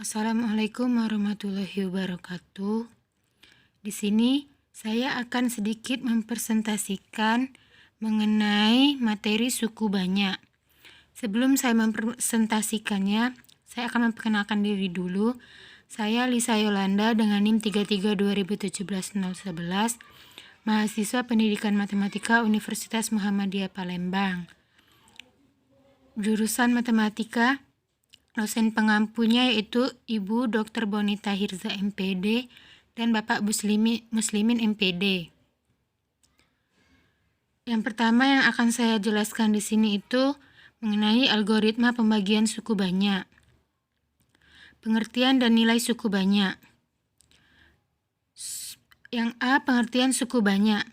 Assalamualaikum warahmatullahi wabarakatuh. Di sini saya akan sedikit mempresentasikan mengenai materi suku banyak. Sebelum saya mempresentasikannya, saya akan memperkenalkan diri dulu. Saya Lisa Yolanda dengan NIM 332017-011, mahasiswa Pendidikan Matematika Universitas Muhammadiyah Palembang. Jurusan Matematika. Dosen pengampunya yaitu Ibu Dr. Bonita Hirza MPD dan Bapak Muslimin MPD. Yang pertama yang akan saya jelaskan di sini itu mengenai algoritma pembagian suku banyak. Pengertian dan nilai suku banyak. Yang A, pengertian suku banyak.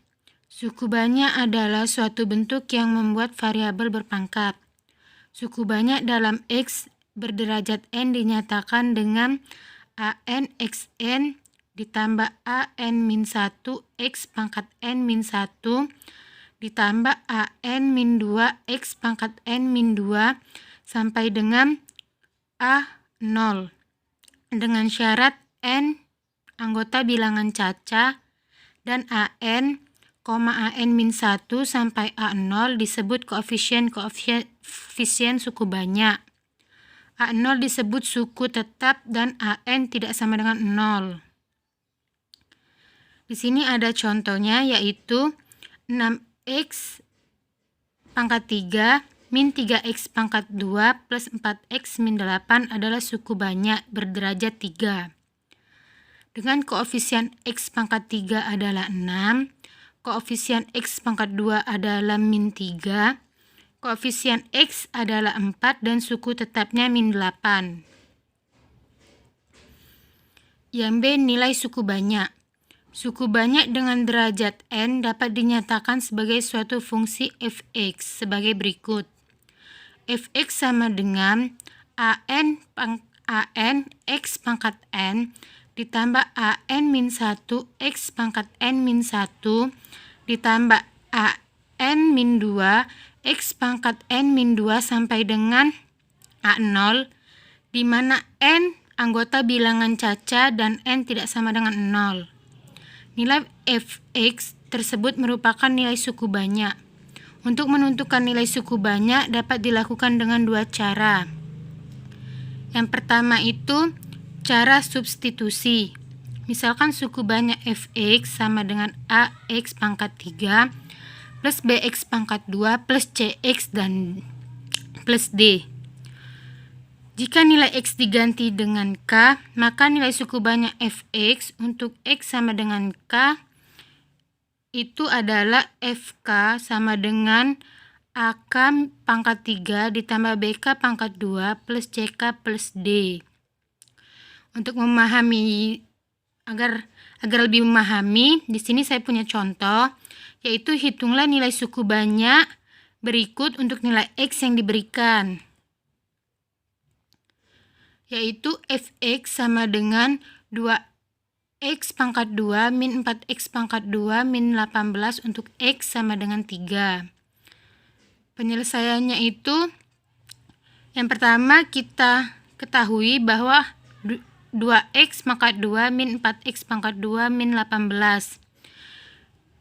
Suku banyak adalah suatu bentuk yang membuat variabel berpangkat. Suku banyak dalam X berderajat n dinyatakan dengan an xn ditambah an-1 x pangkat n-1 ditambah an-2 x pangkat n-2 sampai dengan a0 dengan syarat n anggota bilangan caca dan an, an-1 sampai a0 disebut koefisien suku banyak. A0 disebut suku tetap dan AN tidak sama dengan 0. Di sini ada contohnya yaitu 6x pangkat 3 min 3x pangkat 2 plus 4x min 8 adalah suku banyak berderajat 3. Dengan koefisien x pangkat 3 adalah 6, koefisien x pangkat 2 adalah min 3, koefisien X adalah 4 dan suku tetapnya min 8. Yang B, nilai suku banyak. Suku banyak dengan derajat N dapat dinyatakan sebagai suatu fungsi fx sebagai berikut. Fx sama dengan an x pangkat n ditambah an-1 x pangkat n-1 ditambah an-2 x pangkat n-2 sampai dengan a0, di mana n anggota bilangan caca dan n tidak sama dengan 0. Nilai fx tersebut merupakan nilai suku banyak. Untuk menentukan nilai suku banyak dapat dilakukan dengan dua cara. Yang pertama itu cara substitusi. Misalkan suku banyak fx sama dengan ax pangkat 3 plus bx pangkat 2 plus cx dan plus d. Jika nilai x diganti dengan k, maka nilai suku banyak fx untuk x sama dengan k itu adalah fk sama dengan ak pangkat 3 ditambah bk pangkat 2 plus ck plus d. Untuk memahami agar lebih memahami, di sini saya punya contoh, yaitu hitunglah nilai suku banyak berikut untuk nilai X yang diberikan. Yaitu fx sama dengan 2x pangkat 2 min 4x pangkat 2 min 18 untuk X sama dengan 3. Penyelesaiannya itu, yang pertama kita ketahui bahwa 2x pangkat 2 min 4x pangkat 2 min 18.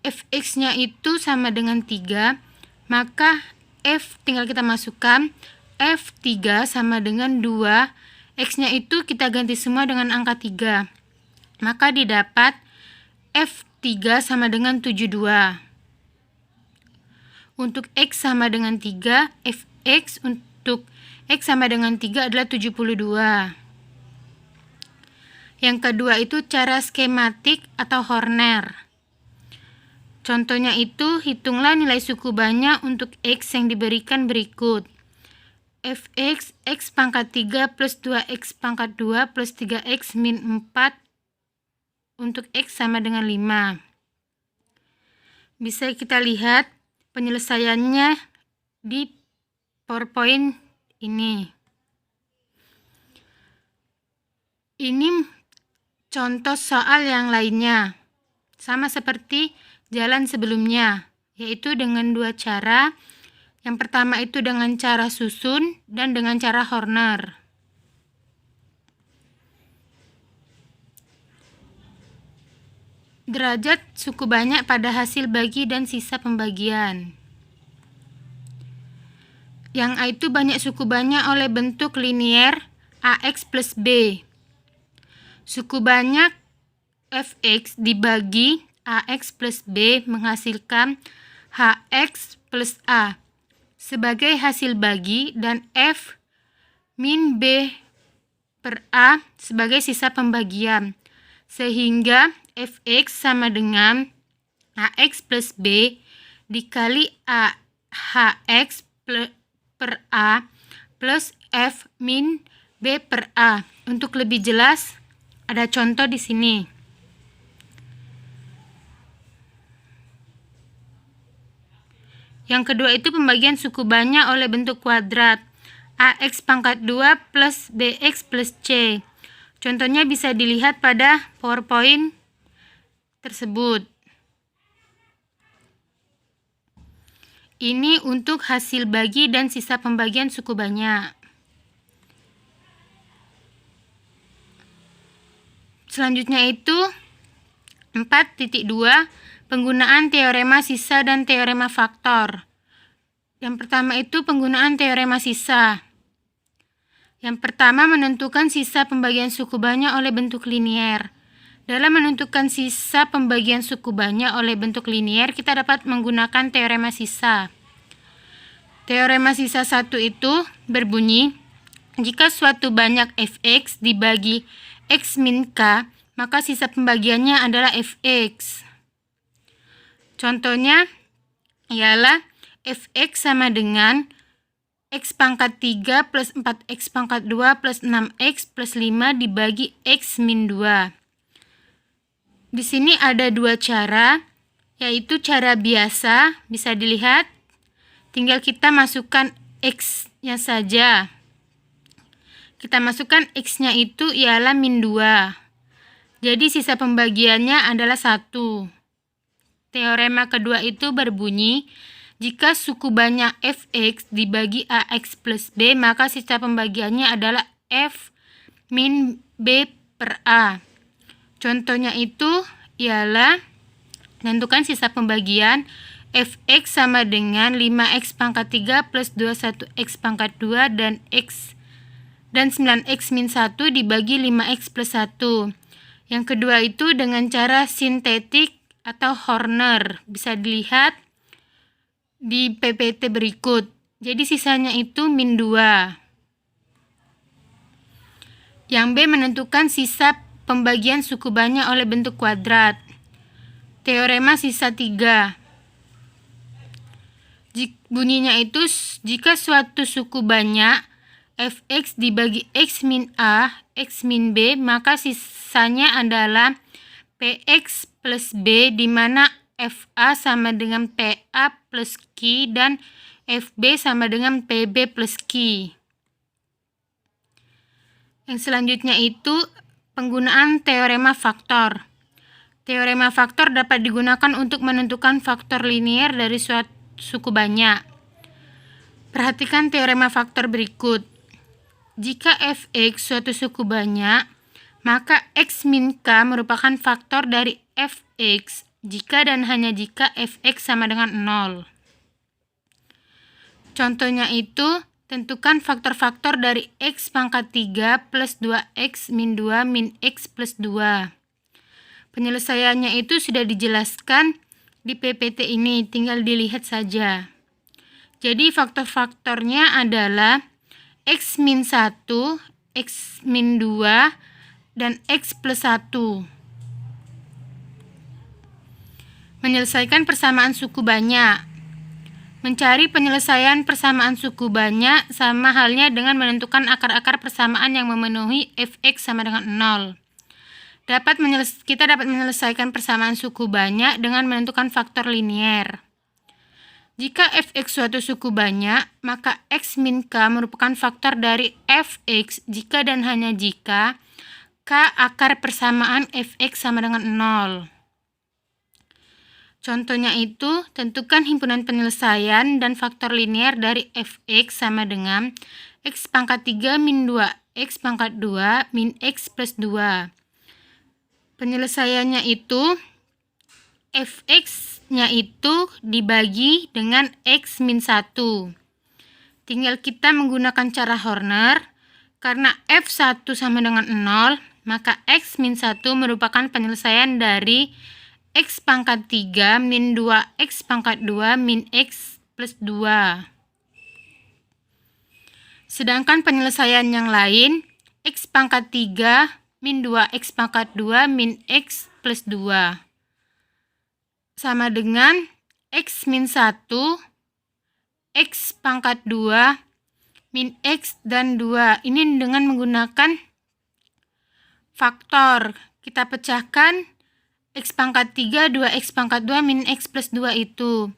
Fx-nya itu sama dengan 3, maka F tinggal kita masukkan. F3 sama dengan 2, X-nya itu kita ganti semua dengan angka 3. Maka didapat F3 sama dengan 72. Untuk X sama dengan 3, Fx untuk X sama dengan 3 adalah 72. Yang kedua itu cara skematik atau Horner. Contohnya itu, hitunglah nilai suku banyak untuk X yang diberikan berikut. Fx, X pangkat 3 plus 2X pangkat 2 plus 3X min 4 untuk X sama dengan 5. Bisa kita lihat penyelesaiannya di PowerPoint ini. Ini contoh soal yang lainnya, sama seperti jalan sebelumnya, yaitu dengan dua cara. Yang pertama itu dengan cara susun dan dengan cara Horner. derajat suku banyak pada hasil bagi dan sisa pembagian. Yang A itu banyak suku banyak oleh bentuk linier AX plus B. Suku banyak Fx dibagi AX plus B menghasilkan HX plus A sebagai hasil bagi dan F min B per A sebagai sisa pembagian. Sehingga Fx sama dengan AX plus B dikali HX per A plus F min B per A. Untuk lebih jelas, ada contoh di sini. Yang kedua itu pembagian suku banyak oleh bentuk kuadrat. AX pangkat 2 plus BX plus C. Contohnya bisa dilihat pada PowerPoint tersebut. Ini untuk hasil bagi dan sisa pembagian suku banyak. Selanjutnya itu 4.2 penggunaan teorema sisa dan teorema faktor. Yang pertama itu penggunaan teorema sisa. Yang pertama menentukan sisa pembagian suku banyak oleh bentuk linier. Dalam menentukan sisa pembagian suku banyak oleh bentuk linier, kita dapat menggunakan teorema sisa. Teorema sisa 1 itu berbunyi, jika suatu banyak Fx dibagi X min K, maka sisa pembagiannya adalah Fx. Contohnya ialah Fx sama dengan X pangkat 3 plus 4X pangkat 2 plus 6X plus 5 dibagi X min 2. Di sini ada dua cara, yaitu cara biasa, bisa dilihat, tinggal kita masukkan X-nya saja. Kita masukkan X-nya itu ialah min 2. Jadi sisa pembagiannya adalah 1. Teorema kedua itu berbunyi, jika suku banyak Fx dibagi Ax plus B, maka sisa pembagiannya adalah F min B per A. Contohnya itu ialah tentukan sisa pembagian Fx sama dengan 5x pangkat 3 plus 21x pangkat 2 dan 9x min 1 dibagi 5x plus 1. Yang kedua itu dengan cara sintetik atau Horner. Bisa dilihat di PPT berikut. Jadi sisanya itu min 2. Yang B menentukan sisa pembagian suku banyak oleh bentuk kuadrat. Teorema sisa 3. Bunyinya itu, jika suatu suku banyak Fx dibagi X min A, X min B, maka sisanya adalah Px plus B, di mana Fa sama dengan Pa plus Q dan Fb sama dengan Pb plus Q. Yang selanjutnya itu penggunaan teorema faktor. Teorema faktor dapat digunakan untuk menentukan faktor linier dari suatu suku banyak. Perhatikan teorema faktor berikut. Jika Fx suatu suku banyak, maka X min K merupakan faktor dari Fx jika dan hanya jika Fx sama dengan 0. Contohnya itu, tentukan faktor-faktor dari X pangkat 3 plus 2X min 2 min X plus 2. Penyelesaiannya itu sudah dijelaskan di PPT ini, tinggal dilihat saja. Jadi faktor-faktornya adalah X min 1, X min 2, dan X plus 1. Menyelesaikan persamaan suku banyak. Mencari penyelesaian persamaan suku banyak sama halnya dengan menentukan akar-akar persamaan yang memenuhi Fx sama dengan 0. Kita dapat menyelesaikan persamaan suku banyak dengan menentukan faktor linier. Jika Fx suatu suku banyak, maka X min K merupakan faktor dari Fx jika dan hanya jika K akar persamaan Fx sama dengan 0. Contohnya itu, tentukan himpunan penyelesaian dan faktor linier dari Fx sama dengan X pangkat 3 min 2X pangkat 2 min X plus 2. Penyelesaiannya itu fx-nya itu dibagi dengan x min 1. Tinggal kita menggunakan cara Horner. Karena f1 sama dengan 0, maka x min 1 merupakan penyelesaian dari x pangkat 3 min 2x pangkat 2 min x plus 2. Sedangkan penyelesaian yang lain, x pangkat 3 min 2x pangkat 2 min x plus 2. Sama dengan x min 1, x pangkat 2, min x dan 2. Ini dengan menggunakan faktor. Kita pecahkan x pangkat 3, 2x pangkat 2, min x plus 2 itu.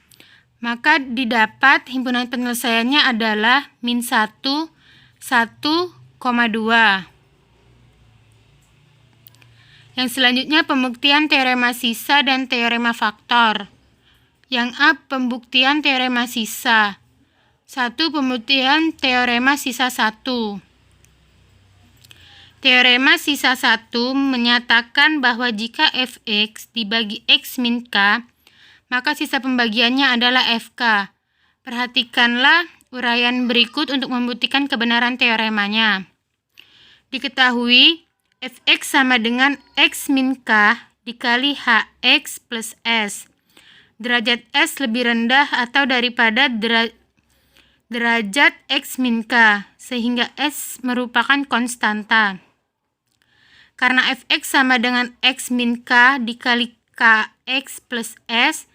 Maka didapat himpunan penyelesaiannya adalah min 1, 1,2. Yang selanjutnya pembuktian teorema sisa dan teorema faktor. Yang A, pembuktian teorema sisa. 1. Pembuktian teorema sisa 1. Teorema sisa 1 menyatakan bahwa jika fx dibagi x min k, maka sisa pembagiannya adalah fk. Perhatikanlah uraian berikut untuk membuktikan kebenaran teoremanya. Diketahui fx sama dengan x min k dikali hx plus s. Derajat s lebih rendah atau daripada derajat x min k, sehingga s merupakan konstanta. Karena fx sama dengan x min k dikali kx plus s,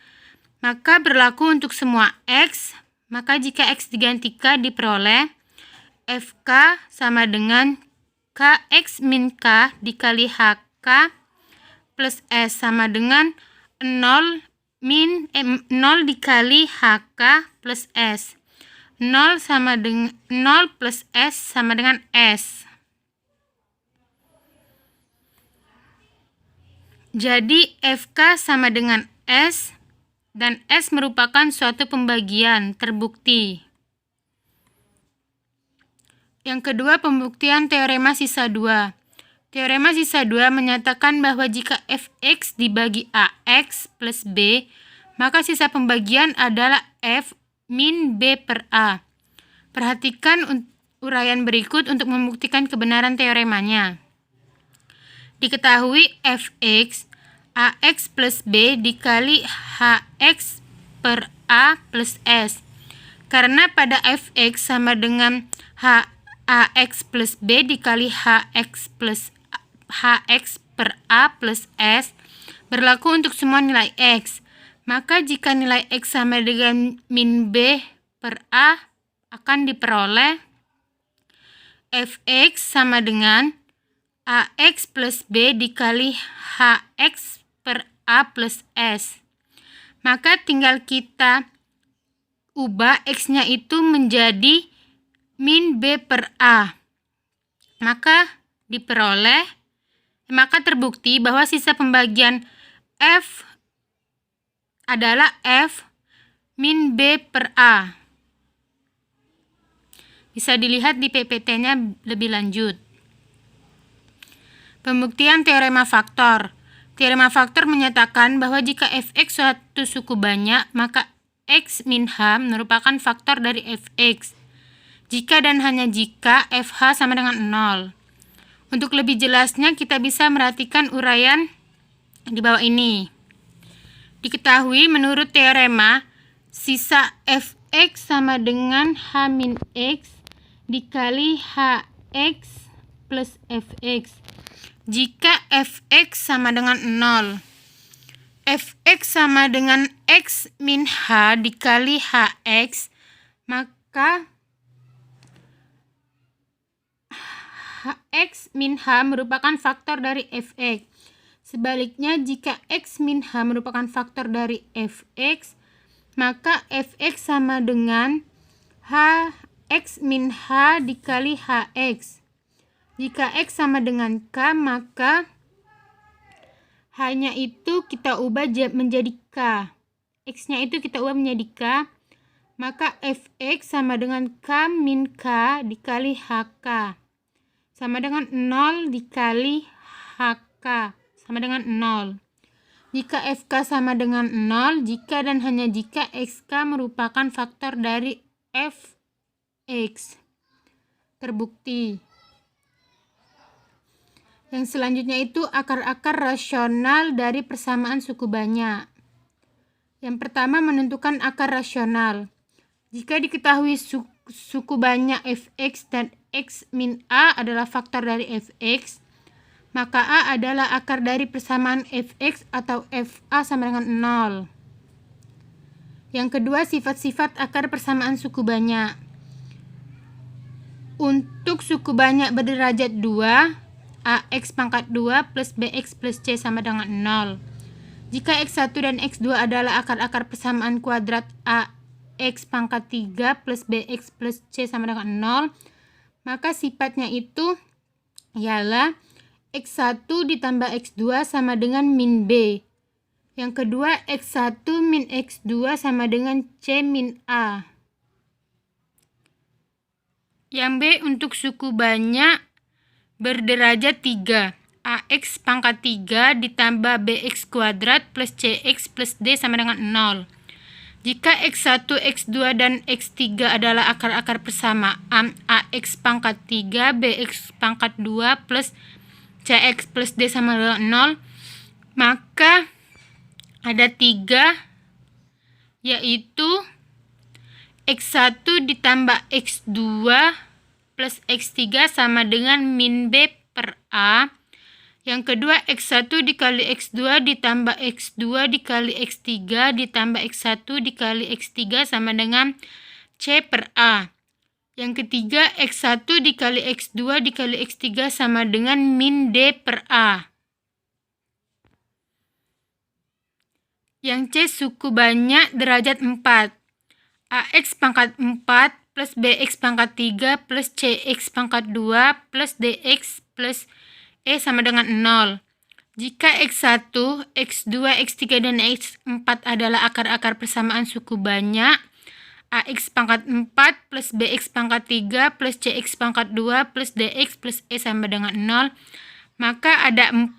maka berlaku untuk semua x. Maka jika x diganti k diperoleh fk sama dengan kx min k dikali hk plus s sama dengan 0 dikali hk plus s. 0 plus S sama dengan S. Jadi FK sama dengan S dan S merupakan suatu pembagian terbukti. Yang kedua, pembuktian teorema sisa 2. Teorema sisa 2 menyatakan bahwa jika fx dibagi ax plus b, maka sisa pembagian adalah f min b per a. Perhatikan uraian berikut untuk membuktikan kebenaran teoremanya. Diketahui fx ax plus b dikali hx per a plus s. Karena pada fx sama dengan ax plus b dikali hx per a plus s berlaku untuk semua nilai x. Maka jika nilai x sama dengan min b per a, akan diperoleh fx sama dengan ax plus b dikali hx per a plus s. Maka tinggal kita ubah x-nya itu menjadi min b per a. Maka terbukti bahwa sisa pembagian f adalah f min b per a. Bisa dilihat di PPT-nya lebih lanjut. Pembuktian teorema faktor. Teorema faktor menyatakan bahwa jika fx suatu suku banyak, maka x min h merupakan faktor dari fx. Jika dan hanya jika fh sama dengan 0. Untuk lebih jelasnya kita bisa merhatikan uraian di bawah ini. Diketahui menurut teorema, sisa fx sama dengan h min x dikali hx plus fx. Jika fx sama dengan 0, fx sama dengan x min h dikali hx, maka x min h merupakan faktor dari fx. Sebaliknya, jika x min h merupakan faktor dari fx, maka fx sama dengan x min h dikali hx. Jika x sama dengan k, maka h-nya itu kita ubah menjadi k. X-nya itu kita ubah menjadi k, maka fx sama dengan k min k dikali hk. Sama dengan 0 dikali hk. Sama dengan 0. jika FK sama dengan 0, jika dan hanya jika XK merupakan faktor dari Fx. Terbukti. Yang selanjutnya itu akar-akar rasional dari persamaan suku banyak. Yang pertama, menentukan akar rasional. Jika diketahui suku banyak Fx dan X min A adalah faktor dari Fx, maka A adalah akar dari persamaan Fx atau Fa sama dengan 0. Yang kedua, sifat-sifat akar persamaan suku banyak. Untuk suku banyak berderajat 2, Ax pangkat 2 plus Bx plus C sama dengan 0. Jika X1 dan X2 adalah akar-akar persamaan kuadrat Ax pangkat 3 plus Bx plus C sama dengan 0, maka sifatnya itu ialah X1 ditambah X2 sama dengan min B. Yang kedua, X1 min X2 sama dengan C min A. Yang B untuk suku banyak berderajat 3. Ax pangkat 3 ditambah Bx kuadrat plus Cx plus D sama dengan 0. Jika X1, X2, dan X3 adalah akar-akar persamaan Ax pangkat 3, Bx pangkat 2 plus Cx plus D sama dengan 0, maka ada 3, yaitu X1 ditambah X2 plus X3 sama dengan min B per A. Yang kedua, X1 dikali X2 ditambah X2 dikali X3 ditambah X1 dikali X3 sama dengan C per A. Yang ketiga, X1 dikali X2 dikali X3 sama dengan min D per A. Yang C suku banyak derajat 4. Ax pangkat 4 plus Bx pangkat 3 plus Cx pangkat 2 plus Dx plus E sama dengan 0. Jika X1, X2, X3, dan X4 adalah akar-akar persamaan suku banyak, Ax pangkat 4 plus Bx pangkat 3 plus Cx pangkat 2 plus Dx plus E sama dengan 0, maka ada 4,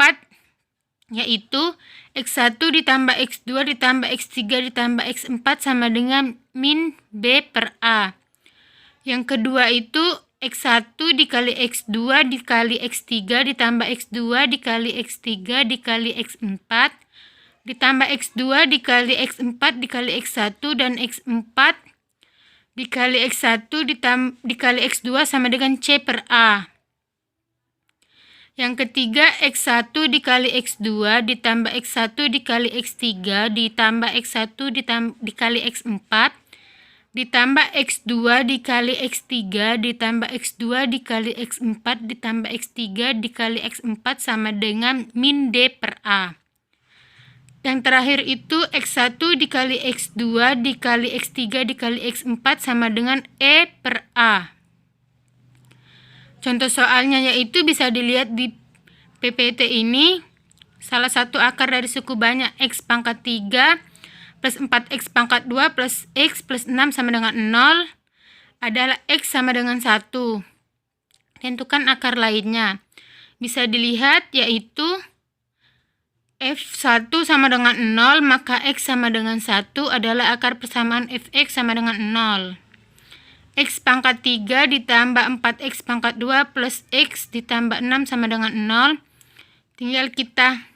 yaitu X1 ditambah X2 ditambah X3 ditambah X4 sama dengan min B per A. Yang kedua itu X1 dikali X2 dikali X3 ditambah X2 dikali X3 dikali X4 ditambah X2 dikali X4 dikali X1 dan X4 dikali X1 dikali X2 sama dengan C per A. Yang ketiga, X1 dikali X2 ditambah X1 dikali X3 ditambah X1 dikali X4 ditambah X2 dikali X3 ditambah X2 dikali X4 ditambah X3 dikali X4 sama dengan min D per A. Yang terakhir itu X1 dikali X2 dikali X3 dikali X4 sama dengan E per A. Contoh soalnya yaitu bisa dilihat di PPT ini. Salah satu akar dari suku banyak X pangkat 3 plus 4X pangkat 2 plus X plus 6 sama dengan 0 adalah X sama dengan 1. Tentukan akar lainnya. Bisa dilihat yaitu F1 sama dengan 0, maka X sama dengan 1 adalah akar persamaan Fx sama dengan 0. X pangkat 3 ditambah 4X pangkat 2 plus X ditambah 6 sama dengan 0. Tinggal kita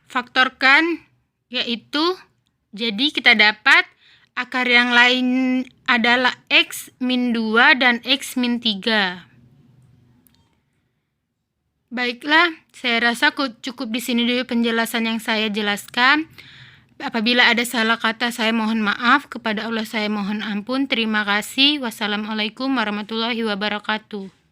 faktorkan, yaitu jadi kita dapat akar yang lain adalah X min 2 dan X min 3. Baiklah, saya rasa cukup di sini dulu penjelasan yang saya jelaskan. Apabila ada salah kata, saya mohon maaf. Kepada Allah saya mohon ampun. Terima kasih. Wassalamualaikum warahmatullahi wabarakatuh.